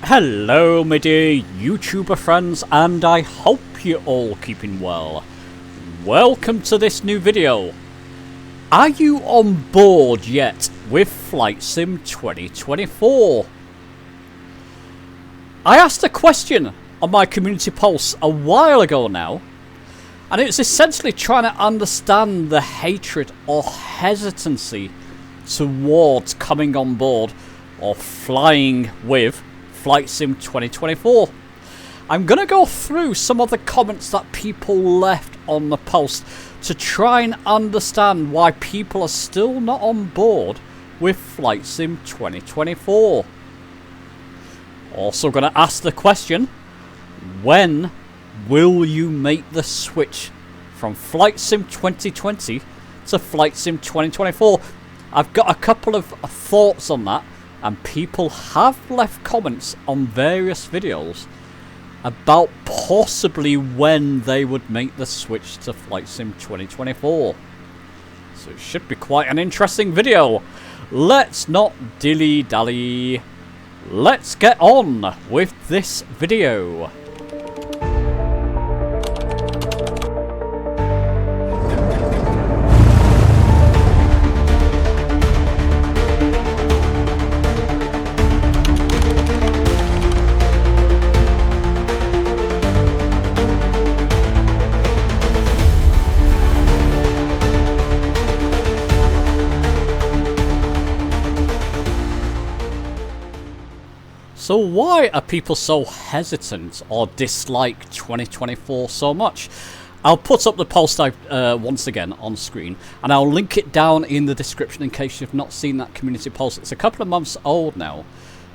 Hello my dear YouTuber friends, and I hope you're all keeping well. Welcome to this new video. Are you on board yet with Flight Sim 2024? I asked a question on my community post a while ago now, and it's essentially trying to understand the hatred or hesitancy towards coming on board or flying with Flight Sim 2024. I'm going to go through some of the comments that people left on the post to try and understand why people are still not on board with Flight Sim 2024. Also going to ask the question, when will you make the switch from Flight Sim 2020 to Flight Sim 2024? I've got a couple of thoughts on that, and people have left comments on various videos about possibly when they would make the switch to Flight Sim 2024. So it should be quite an interesting video. Let's not dilly-dally. Let's get on with this video. So why are people so hesitant or dislike 2024 so much? I'll put up the post once again on screen, and I'll link it down in the description in case you've not seen that community post. It's a couple of months old now,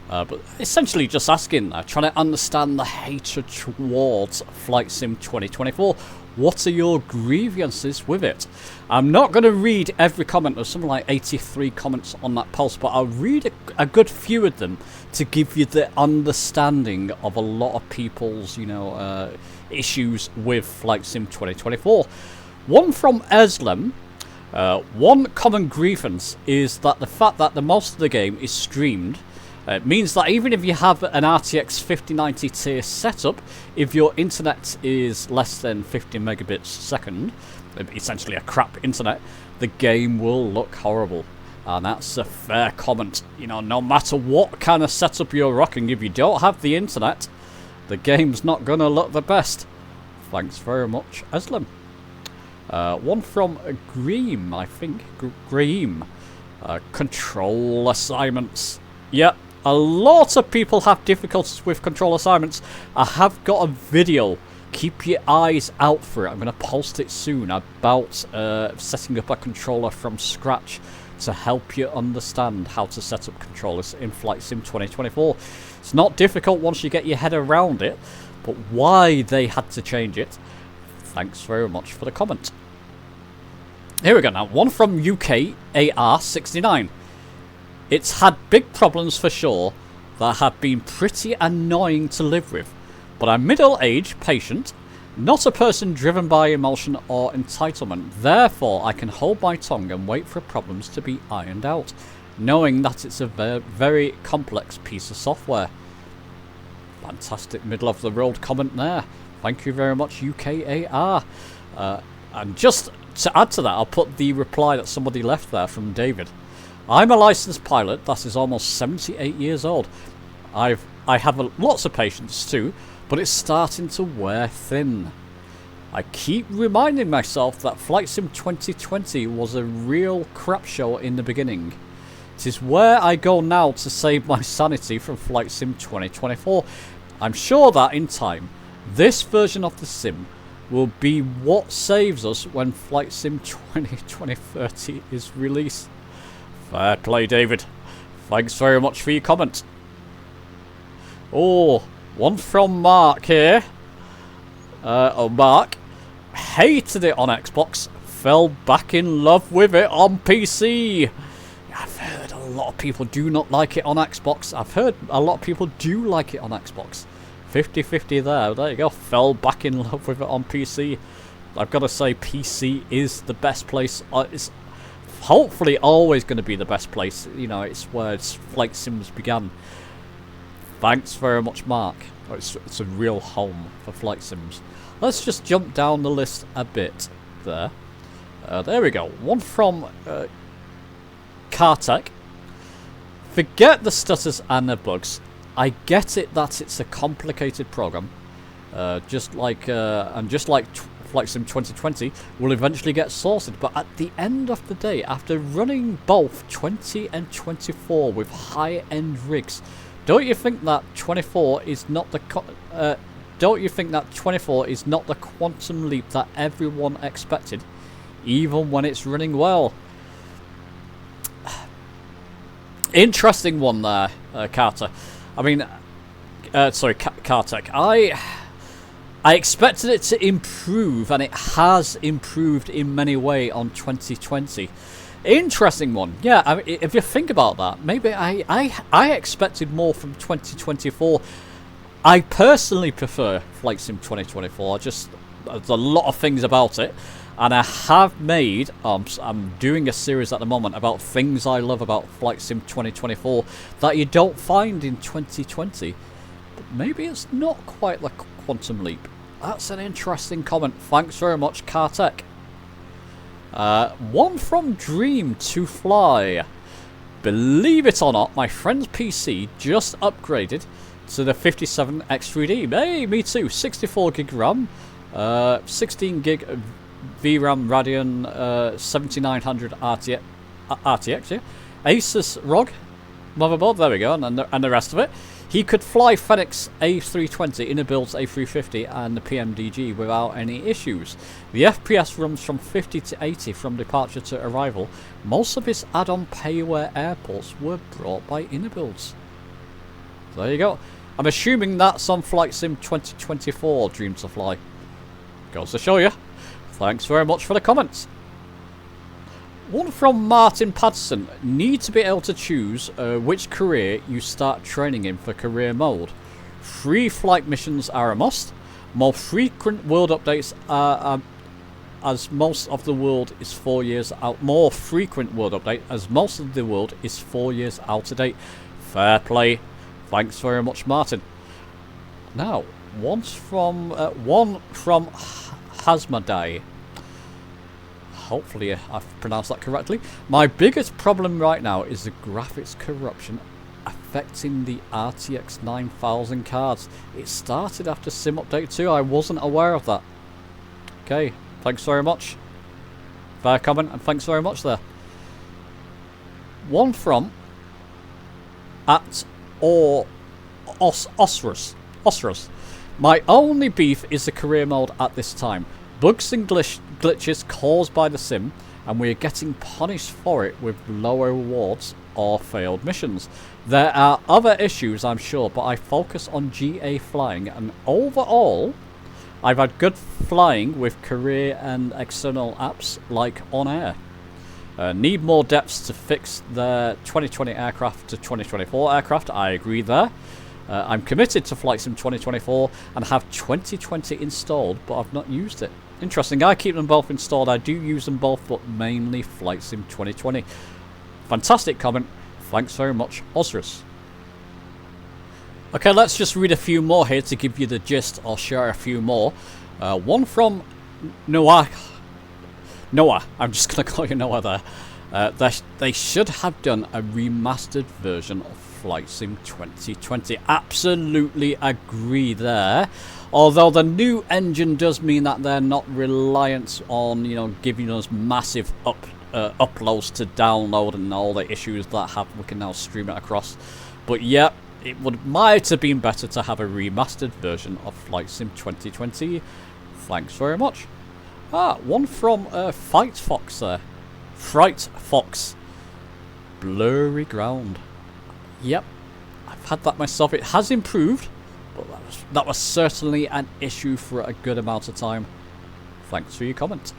but essentially just asking, trying to understand the hatred towards Flight Sim 2024. What are your grievances with it? I'm not going to read every comment. There's something like 83 comments on that post, but I'll read a good few of them to give you the understanding of a lot of people's, issues with Flight Sim 2024. One from Eslem. One common grievance is that the fact that the most of the game is streamed. It means that even if you have an RTX 5090 tier setup, if your internet is less than 50 megabits a second, essentially a crap internet, the game will look horrible. And that's a fair comment. No matter what kind of setup you're rocking, if you don't have the internet, the game's not going to look the best. Thanks very much, Eslem. One from Greem, I think. Greem. Control assignments. Yep. A lot of people have difficulties with control assignments. I have got a video. Keep your eyes out for it. I'm going to post it soon about setting up a controller from scratch to help you understand how to set up controllers in Flight Sim 2024. It's not difficult once you get your head around it, but why they had to change it. Thanks very much for the comment. Here we go now. One from UK AR69. It's had big problems for sure that have been pretty annoying to live with, but I'm middle-aged, patient, not a person driven by emotion or entitlement. Therefore, I can hold my tongue and wait for problems to be ironed out, knowing that it's a very complex piece of software. Fantastic middle-of-the-road comment there. Thank you very much, UKAR. And just to add to that, I'll put the reply that somebody left there from David. I'm a licensed pilot that is almost 78 years old. I have lots of patience too, but it's starting to wear thin. I keep reminding myself that Flight Sim 2020 was a real crap show in the beginning. It is where I go now to save my sanity from Flight Sim 2024. I'm sure that in time, this version of the sim will be what saves us when Flight Sim 2030 is released. Fair play, David. Thanks very much for your comment. Oh, one from Mark here. Mark hated it on Xbox, fell back in love with it on PC. I've heard a lot of people do not like it on Xbox. I've heard a lot of people do like it on Xbox. 50-50 there. There you go. Fell back in love with it on PC. I've got to say, PC is the best place. It's hopefully always going to be the best place. It's where Flight Sims began. Thanks very much, Mark. Oh, it's a real home for flight sims. Let's just jump down the list a bit there. There we go. One from Cartech. Forget the stutters and the bugs. I get it that it's a complicated program. Just like Flight Sim 2020 will eventually get sorted, but at the end of the day, after running both 20 and 24 with high-end rigs, don't you think that 24 is not the quantum leap that everyone expected, even when it's running well? Interesting one there, Carter. I mean, sorry, Cartech. I expected it to improve, and it has improved in many ways on 2020. Interesting one. Yeah, I mean, if you think about that, maybe I expected more from 2024. I personally prefer Flight Sim 2024. There's a lot of things about it, and I have made, I'm doing a series at the moment about things I love about Flight Sim 2024 that you don't find in 2020. But maybe it's not quite like quantum leap. That's an interesting comment. Thanks very much, Cartech. One from Dream to Fly. Believe it or not, my friend's PC just upgraded to the 57X3D. Hey, me too. 64 gig RAM, 16 gig VRAM Radeon 7900 RTX, yeah. Asus ROG motherboard, there we go, and the rest of it. He could fly Fenix A320, Innobuild's A350 and the PMDG without any issues. The FPS runs from 50 to 80 from departure to arrival. Most of his add-on payware airports were brought by Innobuilds. There you go. I'm assuming that's on Flight Sim 2024 Dream to Fly. Goes to show you. Thanks very much for the comments. One from Martin Patterson. Need to be able to choose which career you start training in for career mode. Free flight missions are a must. More frequent world updates are as most of the world is 4 years out. More frequent world update as most of the world is 4 years out of date. Fair play. Thanks very much, Martin. Now, one from Hasmadai. Hopefully I've pronounced that correctly. My biggest problem right now is the graphics corruption affecting the RTX 9000 cards. It started after Sim Update 2. I wasn't aware of that. Okay, thanks very much. Fair comment, and thanks very much there. One from Osrus. My only beef is the career mode at this time. Bugs and glitches caused by the sim, and we are getting punished for it with lower rewards or failed missions. There are other issues, I'm sure, but I focus on GA flying, and overall, I've had good flying with career and external apps like On Air. Need more depths to fix the 2020 aircraft to 2024 aircraft. I agree there. I'm committed to Flight Sim 2024 and have 2020 installed, but I've not used it. Interesting. I keep them both installed. I do use them both, but mainly Flight Sim 2020. Fantastic comment. Thanks very much, Osrus. Okay, let's just read a few more here to give you the gist, or share a few more. One from Noah. I'm just going to call you Noah there. They should have done a remastered version of Flight Sim 2020. Absolutely agree there. Although the new engine does mean that they're not reliant on, giving us massive uploads to download and all the issues that we can now stream it across. But yeah, it might have been better to have a remastered version of Flight Sim 2020. Thanks very much. One from Fright Fox there. Fright Fox. Blurry ground. Yep, I've had that myself. It has improved, but that was certainly an issue for a good amount of time. Thanks for your comment.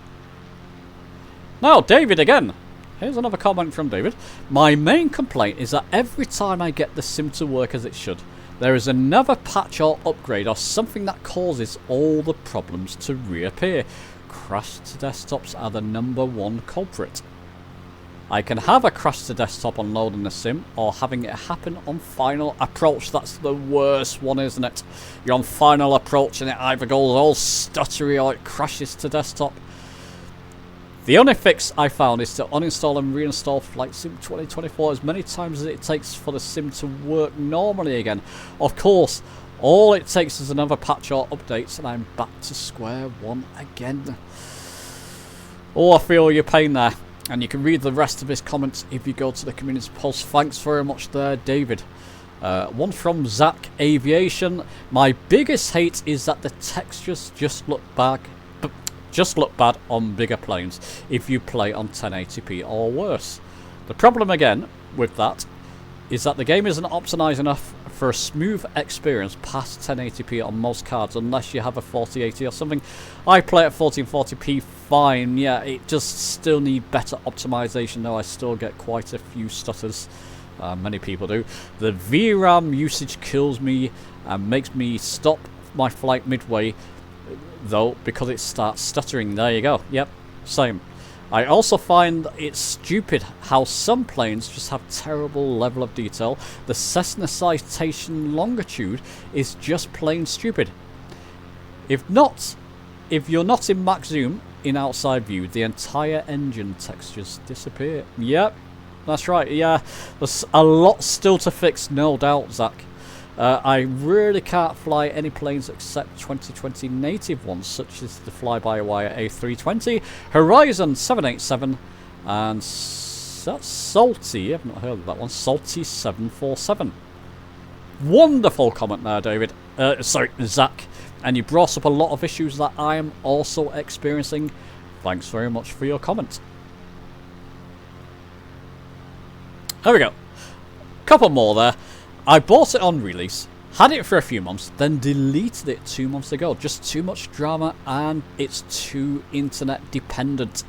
Now, David again. Here's another comment from David. My main complaint is that every time I get the sim to work as it should, there is another patch or upgrade or something that causes all the problems to reappear. Crashed desktops are the #1 culprit. I can have a crash to desktop on loading the sim, or having it happen on final approach. That's the worst one, isn't it? You're on final approach and it either goes all stuttery or it crashes to desktop. The only fix I found is to uninstall and reinstall Flight Sim 2024 as many times as it takes for the sim to work normally again. Of course, all it takes is another patch or updates and I'm back to square one again. Oh, I feel your pain there. And you can read the rest of his comments if you go to the community post. Thanks very much there, David. One from Zach Aviation. My biggest hate is that the textures just look bad on bigger planes if you play on 1080p or worse. The problem again with that is that the game isn't optimized enough for a smooth experience past 1080p on most cards unless you have a 4080 or something. I play at 1440p fine. Yeah, it just still need better optimization though. I still get quite a few stutters. Many people do. The VRAM usage kills me and makes me stop my flight midway though because it starts stuttering. There you go. Yep, same. I also find it's stupid how some planes just have terrible level of detail. The Cessna Citation longitude is just plain stupid. If you're not in max zoom in outside view, the entire engine textures disappear. Yep, that's right. Yeah, there's a lot still to fix, no doubt, Zach. I really can't fly any planes except 2020 native ones, such as the fly-by-wire A320, Ryzen 787, and that's Salty. I've not heard of that one. Salty 747. Wonderful comment there, David. Sorry, Zach. And you brought up a lot of issues that I am also experiencing. Thanks very much for your comment. There we go. Couple more there. I bought it on release, had it for a few months, then deleted it 2 months ago. Just too much drama and it's too internet dependent.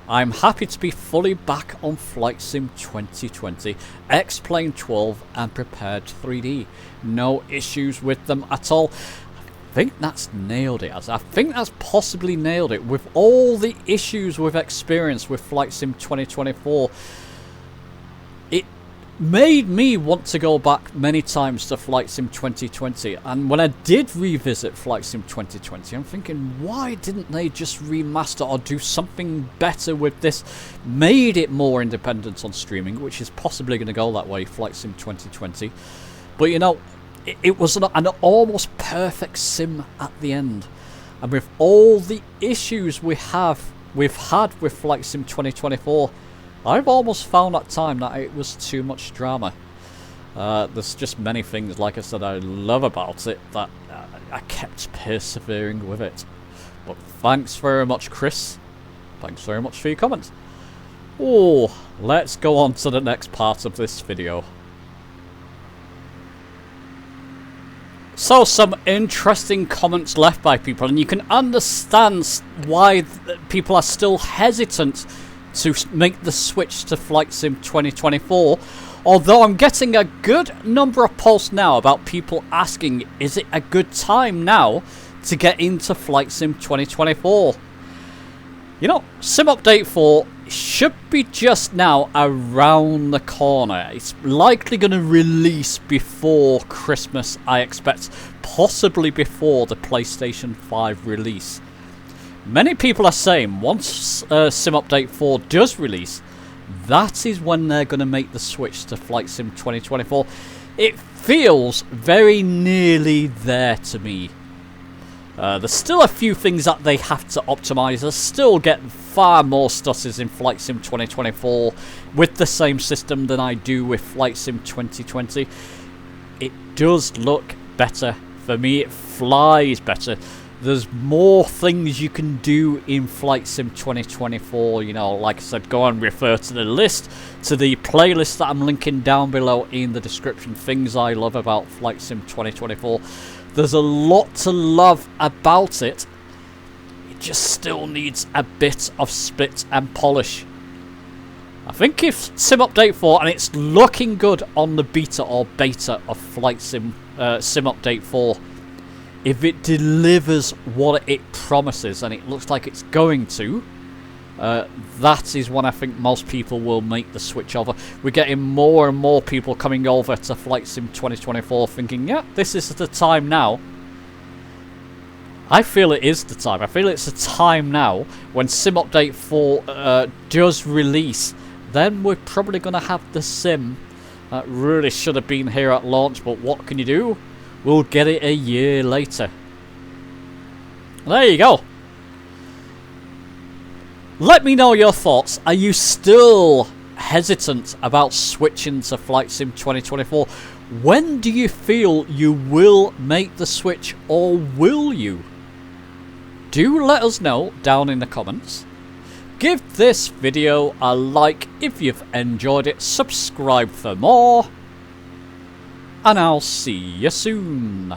I'm happy to be fully back on Flight Sim 2020, X-Plane 12 and Prepared 3D. No issues with them at all. I think that's nailed it. I think that's possibly nailed it. With all the issues we've experienced with Flight Sim 2024, it made me want to go back many times to Flight Sim 2020, and when I did revisit Flight Sim 2020, I'm thinking, why didn't they just remaster or do something better with this? Made it more independent on streaming, which is possibly going to go that way, Flight Sim 2020. But you know, it was an almost perfect sim at the end, and with all the issues we've had with Flight Sim 2024, I've almost found at time that it was too much drama. There's just many things, like I said, I love about it that I kept persevering with it. But thanks very much, Chris. Thanks very much for your comments. Oh, let's go on to the next part of this video. So, some interesting comments left by people, and you can understand why people are still hesitant to make the switch to Flight Sim 2024, although I'm getting a good number of posts now about people asking, is it a good time now to get into Flight Sim 2024? You know, Sim Update 4 should be just now around the corner. It's likely going to release before Christmas, I expect, possibly before the PlayStation 5 release. Many people are saying once Sim Update 4 does release, that is when they're going to make the switch to Flight Sim 2024. It feels very nearly there to me. There's still a few things that they have to optimize. They'll still get far more stutters in Flight Sim 2024 with the same system than I do with Flight Sim 2020. It does look better. For me, it flies better. There's more things you can do in Flight Sim 2024. You know, like I said, go and refer to the list, to the playlist that I'm linking down below in the description. Things I love about Flight Sim 2024. There's a lot to love about it. It just still needs a bit of spit and polish. I think if Sim Update 4, and it's looking good on the beta or beta of Flight Sim Update 4, if it delivers what it promises, and it looks like it's going to, that is when I think most people will make the switch over. We're getting more and more people coming over to Flight Sim 2024 thinking, yeah, this is the time now. I feel it is the time. I feel it's the time now when Sim Update 4 does release. Then we're probably going to have the sim that really should have been here at launch, but what can you do? We'll get it a year later. There you go. Let me know your thoughts. Are you still hesitant about switching to Flight Sim 2024? When do you feel you will make the switch, or will you? Do let us know down in the comments. Give this video a like if you've enjoyed it, subscribe for more, and I'll see you soon.